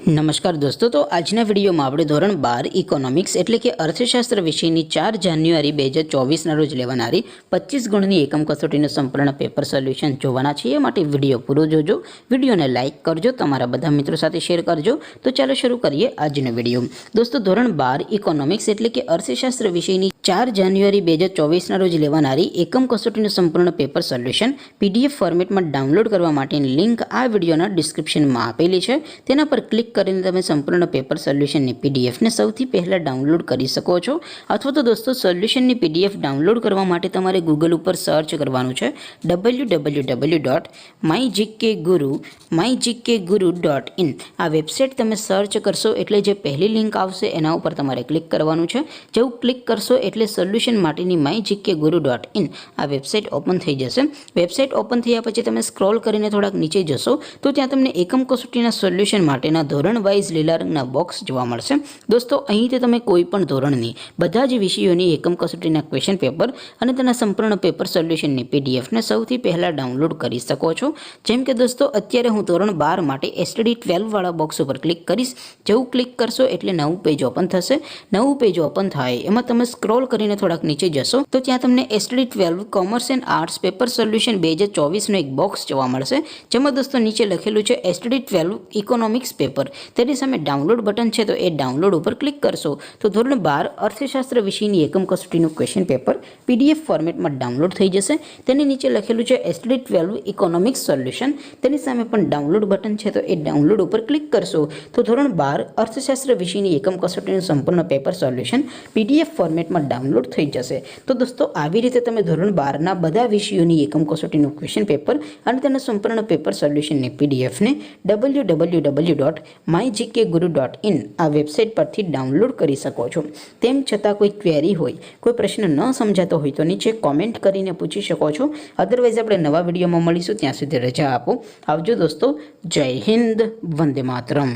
નમસ્કાર દોસ્તો, તો આજના વિડીયોમાં આપણે ધોરણ 12 ઇકોનોમિક્સ એટલે કે અર્થશાસ્ત્ર વિષયની 4 જાન્યુઆરી 2024ના રોજ લેવાનારી 25 ગુણની એકમ કસોટીનું સંપૂર્ણ પેપર સોલ્યુશન જોવાના છીએ। એ માટે વિડીયો પૂરો જોજો, વિડીયોને લાઇક કરજો, તમારા બધા મિત્રો સાથે શેર કરજો। તો ચાલો શરૂ કરીએ આજનો વિડીયો। દોસ્તો, ધોરણ 12 ઇકોનોમિક્સ એટલે કે અર્થશાસ્ત્ર વિષયની 4 જાન્યુઆરી 2024ના રોજ લેવાનારી એકમ કસોટીનું સંપૂર્ણ પેપર સોલ્યુશન PDF ફોર્મેટમાં ડાઉનલોડ કરવા માટેની લિંક આ વિડીયોના ડિસ્ક્રિપ્શનમાં આપેલી છે। તેના પર ક્લિક કરીને તમે સંપૂર્ણ પેપર સોલ્યુશનની પીડીએફને સૌથી પહેલાં ડાઉનલોડ કરી શકો છો। અથવા તો દોસ્તો, સોલ્યુશનની પીડીએફ ડાઉનલોડ કરવા માટે તમારે ગૂગલ ઉપર સર્ચ કરવાનું છે www.mygkguru.in। આ વેબસાઇટ તમે સર્ચ કરશો એટલે જે પહેલી લિંક આવશે એના ઉપર તમારે ક્લિક કરવાનું છે। જેવું ક્લિક કરશો એટલે સોલ્યુશન માટેની mygkguru.in આ વેબસાઇટ ઓપન થઈ જશે। વેબસાઇટ ઓપન થયા પછી તમે સ્ક્રોલ કરીને થોડાક નીચે જશો તો ત્યાં તમને એકમ કસોટીના સોલ્યુશન માટેના ધોરણ વાઇઝ લીલા રંગના બોક્સ જોવા મળશે। દોસ્તો, અહીંથી તમે કોઈ પણ ધોરણની બધા જ વિષયોની એકમ કસોટીના ક્વેશ્ચન પેપર અને તેના સંપૂર્ણ પેપર સોલ્યુશનની પીડીએફને સૌથી પહેલાં ડાઉનલોડ કરી શકો છો। જેમ કે દોસ્તો, અત્યારે હું ધોરણ 12 માટે STD 12 વાળા બોક્સ ઉપર ક્લિક કરીશ। જેવું ક્લિક કરશો એટલે નવું પેજ ઓપન થશે। નવું પેજ ઓપન થાય એમાં તમે સ્ક્રોલ કરીને થોડાક નીચે જશો તો ત્યાં તમને STD 12 commerce and arts paper solution 2024નો એક બોક્સ જોવા મળશે। જેમાં દોસ્તો નીચે લખેલું છે STD 12 ઇકોનોમિક્સ પેપર। તેની સામે ડાઉનલોડ બટન છે, તો એ ડાઉનલોડ ઉપર ક્લિક કરશો તો ધોરણ 12 અર્થશાસ્ત્ર વિષયની એકમ કસોટીનું ક્વેશ્ચન પેપર PDF ફોર્મેટમાં ડાઉનલોડ થઈ જશે। તેની નીચે લખેલું છે STD 12 ઇકોનોમિક્સ સોલ્યુશન। તેની સામે પણ ડાઉનલોડ બટન છે, તો એ ડાઉનલોડ ઉપર ક્લિક કરશો તો ધોરણ 12 અર્થશાસ્ત્ર વિષયની એકમ કસોટીનું સંપૂર્ણ પેપર સોલ્યુશન PDF ફોર્મેટમાં ડાઉનલોડ થઈ જશે। તો દોસ્તો, આવી રીતે તમે ધોરણ 12ના બધા વિષયોની એકમ કસોટીનું ક્વેશ્ચન પેપર અને તેના સંપૂર્ણ પેપર સોલ્યુશનની પીડીએફને www.mygkguru.in આ વેબસાઇટ પરથી ડાઉનલોડ કરી શકો છો। તેમ છતાં કોઈ ક્વેરી હોય, કોઈ પ્રશ્ન ન સમજાતો હોય તો નીચે કોમેન્ટ કરીને પૂછી શકો છો। અદરવાઇઝ આપણે નવા વિડીયોમાં મળીશું, ત્યાં સુધી રજા આપો। આવજો દોસ્તો, જય હિન્દ, વંદે માતરમ।